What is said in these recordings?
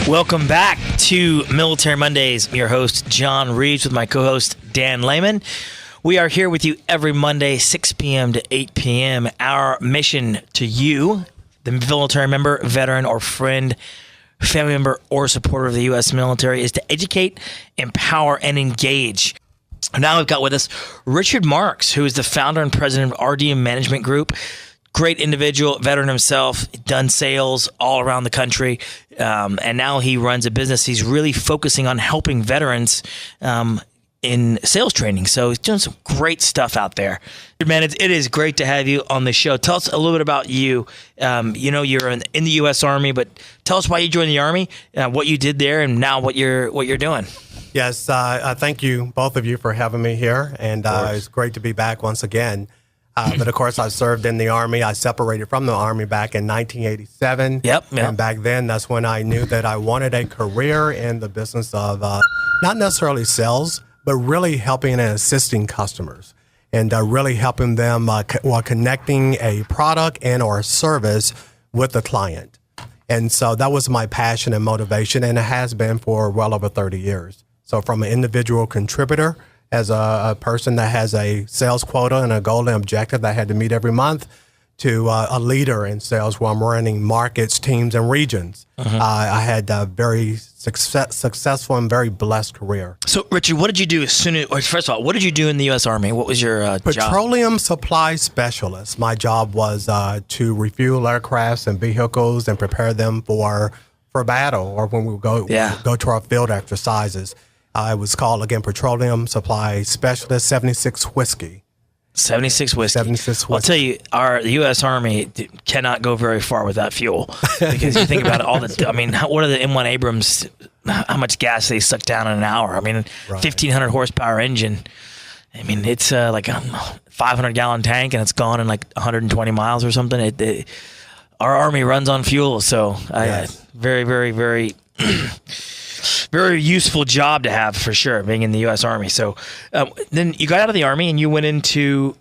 Welcome back to Military Mondays. I'm your host, John Reeves, with my co-host, Dan Lehman. We are here with you every Monday, 6 p.m. to 8 p.m. Our mission to you, the military member, veteran, or friend, family member, or supporter of the U.S. military, is to educate, empower, and engage. Now we've got with us Richard Marks, who is the founder and president of RDM Management Group. Great individual, veteran himself, done sales all around the country, and now he runs a business. He's really focusing on helping veterans in sales training. So he's doing some great stuff out there. Man, it is great to have you on the show. Tell us a little bit about you. You're in the U.S. Army, but tell us why you joined the Army, what you did there, and now what you're doing. Yes, thank you, both of you, for having me here, and it's great to be back once again. But of course, I served in the Army. I separated from the Army back in 1987. Yep. And back then, that's when I knew that I wanted a career in the business of not necessarily sales, but really helping and assisting customers, and really helping them while connecting a product and or service with the client. And so that was my passion and motivation, and it has been for well over 30 years. So from an individual contributor, as a person that has a sales quota and a goal and objective that I had to meet every month, to a leader in sales where I'm running markets, teams, and regions. I had a very successful and very blessed career. So, Richard, what did you do first of all, what did you do in the U.S. Army? What was your job? Petroleum supply specialist. My job was to refuel aircrafts and vehicles and prepare them for battle, or when we go to our field exercises. It was called, again, Petroleum Supply Specialist, 76 Whiskey. 76 whiskey. I'll tell you, the U.S. Army cannot go very far without fuel, because you think about it, what are the M1 Abrams, how much gas they suck down in an hour? 1,500 horsepower engine. It's like a 500-gallon tank, and it's gone in like 120 miles or something. Our Army runs on fuel, so very, very, very... very useful job to have, for sure, being in the U.S. Army. So then you got out of the Army and you went into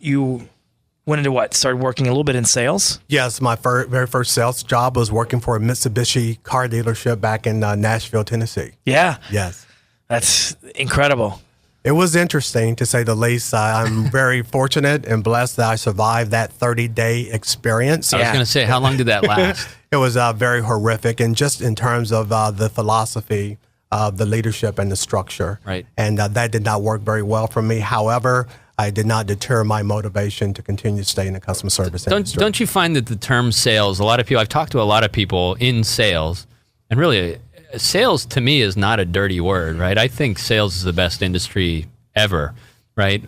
what? Started working a little bit in sales? Yes, my very first sales job was working for a Mitsubishi car dealership back in Nashville, Tennessee. Yeah. Yes. That's incredible. It was interesting, to say the least. I'm very fortunate and blessed that I survived that 30-day experience. I was going to say, how long did that last? It was very horrific, and just in terms of the philosophy of the leadership and the structure. Right. And that did not work very well for me. However, I did not deter my motivation to continue to stay in the customer service industry. Don't you find that the term sales, I've talked to a lot of people in sales, and really, sales to me is not a dirty word, right? I think sales is the best industry ever, right?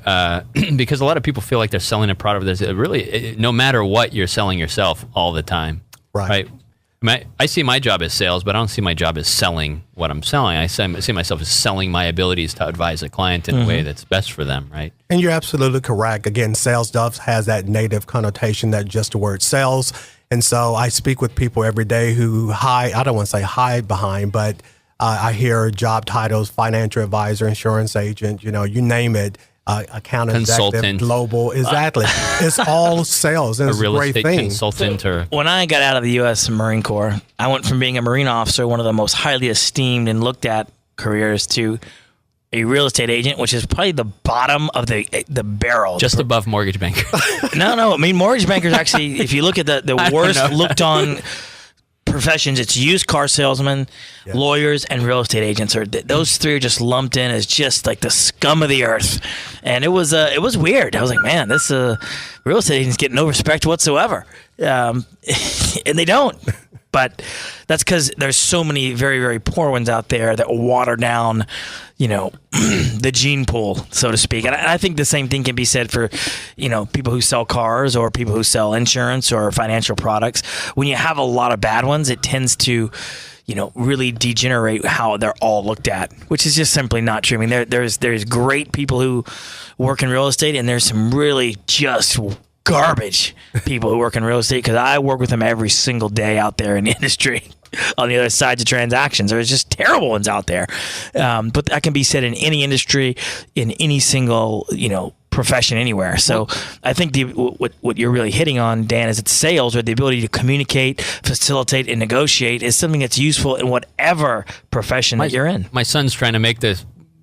Because a lot of people feel like they're selling a product that's really, no matter what, you're selling yourself all the time, right? I see my job as sales, but I don't see my job as selling what I'm selling. I see myself as selling my abilities to advise a client in a way that's best for them, right? And you're absolutely correct. Again, sales has that native connotation, that just the word sales. And so I speak with people every day who I don't want to say hide behind, but I hear job titles: financial advisor, insurance agent, you name it, account executive, global. Exactly. It's all sales, and it's a real great estate thing. Consultant. When I got out of the U.S. Marine Corps, I went from being a Marine officer, one of the most highly esteemed and looked at careers, to a real estate agent, which is probably the bottom of the barrel. Just above mortgage banker. No. Mortgage bankers actually, if you look at the worst looked on professions, it's used car salesmen, lawyers, and real estate agents. Those three are just lumped in as just like the scum of the earth. And it was weird. I was like, man, this real estate agents get no respect whatsoever. And they don't. But that's because there's so many very, very poor ones out there that water down, the gene pool, so to speak. And I think the same thing can be said for, people who sell cars or people who sell insurance or financial products. When you have a lot of bad ones, it tends to, really degenerate how they're all looked at, which is just simply not true. There's great people who work in real estate, and there's some really just garbage people who work in real estate, because I work with them every single day out there in the industry on the other sides of transactions. There's just terrible ones out there. But that can be said in any industry, in any single, profession anywhere. So I think what you're really hitting on, Dan, is it's sales, or the ability to communicate, facilitate, and negotiate is something that's useful in whatever profession that you're in. My son's trying to make the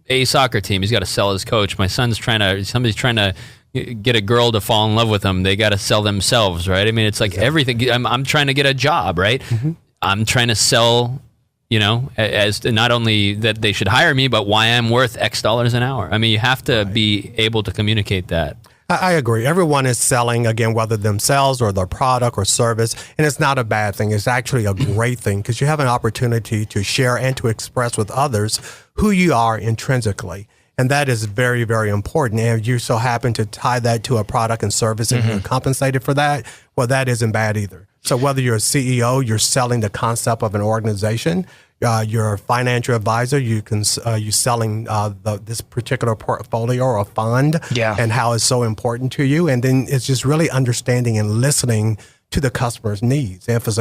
A soccer team. He's got to sell his coach. My son's somebody's trying to get a girl to fall in love with them. They got to sell themselves, right? I mean, it's like everything. I'm trying to get a job, right? Mm-hmm. I'm trying to sell, as not only that they should hire me, but why I'm worth X dollars an hour. I mean, you have to be able to communicate that. I agree. Everyone is selling, again, whether themselves or their product or service, and it's not a bad thing. It's actually a great thing because you have an opportunity to share and to express with others who you are intrinsically. And that is very, very important. And if you so happen to tie that to a product and service and you're compensated for that, well, that isn't bad either. So whether you're a CEO, you're selling the concept of an organization, you're a financial advisor, you're selling this particular portfolio or fund and how it's so important to you. And then it's just really understanding and listening to the customer's needs. And if it's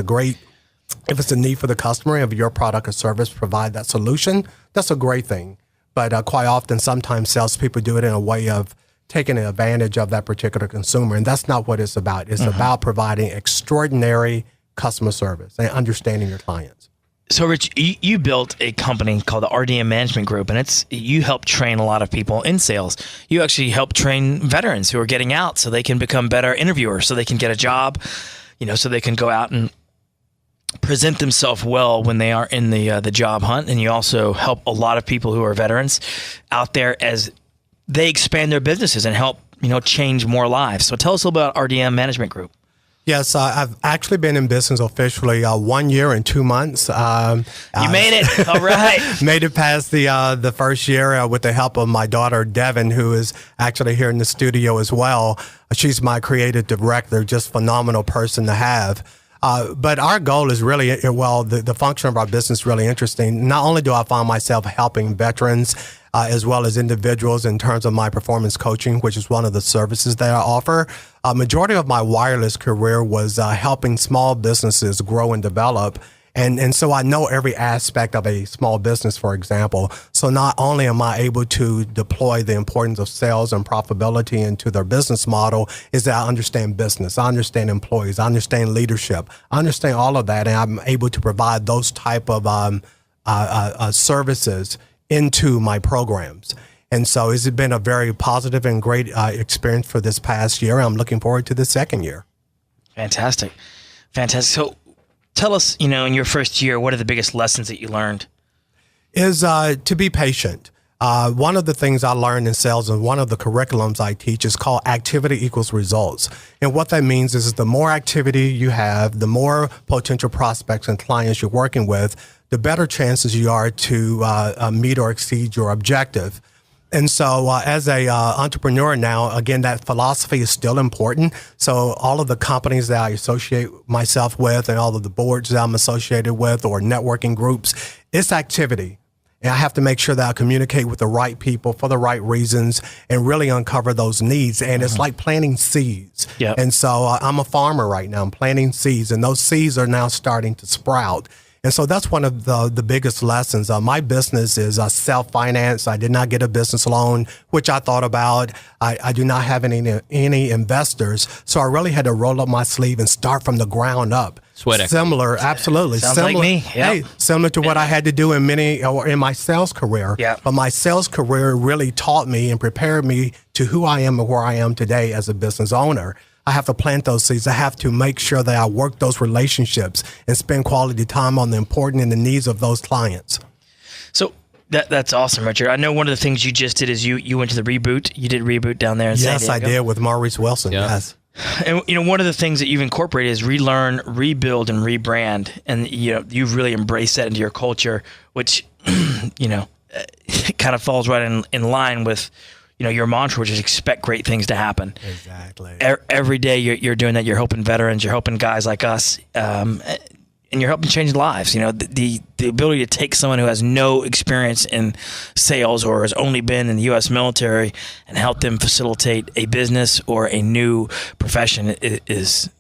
a need for the customer, if your product or service provide that solution, that's a great thing. But quite often, sometimes salespeople do it in a way of taking advantage of that particular consumer. And that's not what it's about. It's about providing extraordinary customer service and understanding your clients. So, Rich, you built a company called the RDM Management Group, and you help train a lot of people in sales. You actually help train veterans who are getting out so they can become better interviewers, so they can get a job, so they can go out and present themselves well when they are in the job hunt. And you also help a lot of people who are veterans out there as they expand their businesses and help change more lives. So tell us a little about RDM Management Group. Yes, I've actually been in business officially 1 year and 2 months. You made it. All right. Made it past the first year with the help of my daughter, Devin, who is actually here in the studio as well. She's my creative director, just phenomenal person to have. But our goal is really, the function of our business is really interesting. Not only do I find myself helping veterans as well as individuals in terms of my performance coaching, which is one of the services that I offer. A majority of my wireless career was helping small businesses grow and develop. And so I know every aspect of a small business, for example. So not only am I able to deploy the importance of sales and profitability into their business model, is that I understand business, I understand employees, I understand leadership, I understand all of that, and I'm able to provide those type of services into my programs. And so it's been a very positive and great experience for this past year. I'm looking forward to the second year. Fantastic. So tell us, in your first year, what are the biggest lessons that you learned? Is to be patient. One of the things I learned in sales and one of the curriculums I teach is called activity equals results. And what that means is the more activity you have, the more potential prospects and clients you're working with, the better chances you are to meet or exceed your objective. And so as a entrepreneur now, again, that philosophy is still important. So all of the companies that I associate myself with and all of the boards that I'm associated with or networking groups, it's activity. And I have to make sure that I communicate with the right people for the right reasons and really uncover those needs. And it's like planting seeds. Yep. And so I'm a farmer right now. I'm planting seeds, and those seeds are now starting to sprout. And so that's one of the biggest lessons. My business is self-financed. I did not get a business loan, which I thought about. I do not have any investors. So I really had to roll up my sleeve and start from the ground up. Sweat equity. Similar, absolutely. Sounds similar, like me. Yep. Similar to what I had to do in my sales career. Yep. But my sales career really taught me and prepared me to who I am and where I am today as a business owner. I have to plant those seeds. I have to make sure that I work those relationships and spend quality time on the important and the needs of those clients. So that's awesome, Richard. I know one of the things you just did is you went to the Reboot. You did Reboot down there in San Diego. Yes, I did with Maurice Wilson. Yep. Yes. And one of the things that you've incorporated is relearn, rebuild, and rebrand. And you've really embraced that into your culture, which kind of falls right in line with your mantra, which is expect great things to happen. Exactly. Every day you're doing that. You're helping veterans. You're helping guys like us, and you're helping change lives. The ability to take someone who has no experience in sales or has only been in the U.S. military and help them facilitate a business or a new profession is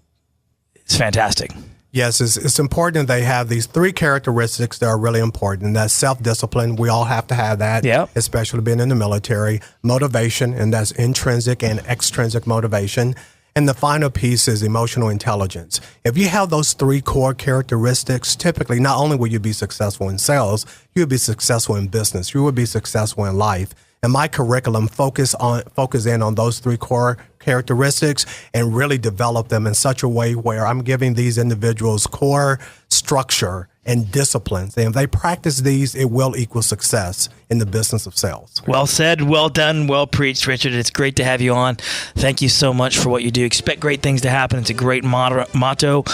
fantastic. Yes, it's important that they have these 3 characteristics that are really important. And that's self-discipline. We all have to have that, especially being in the military. Motivation, and that's intrinsic and extrinsic motivation. And the final piece is emotional intelligence. If you have those 3 core characteristics, typically not only will you be successful in sales, you'll be successful in business, you will be successful in life. And my curriculum focus in on those 3 core characteristics and really develop them in such a way where I'm giving these individuals core structure and disciplines. And if they practice these, it will equal success in the business of sales. Well said, well done, well preached, Richard. It's great to have you on. Thank you so much for what you do. Expect great things to happen. It's a great motto,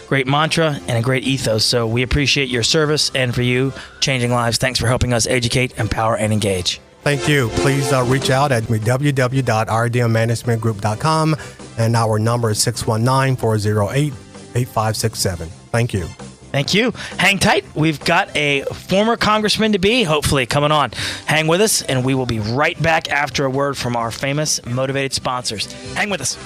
great mantra, and a great ethos. So we appreciate your service, and for you, changing lives. Thanks for helping us educate, empower, and engage. Thank you. Please reach out at www.rdmmanagementgroup.com, and our number is 619-408-8567. Thank you. Thank you. Hang tight. We've got a former congressman-to-be, hopefully, coming on. Hang with us, and we will be right back after a word from our famous Motivated sponsors. Hang with us.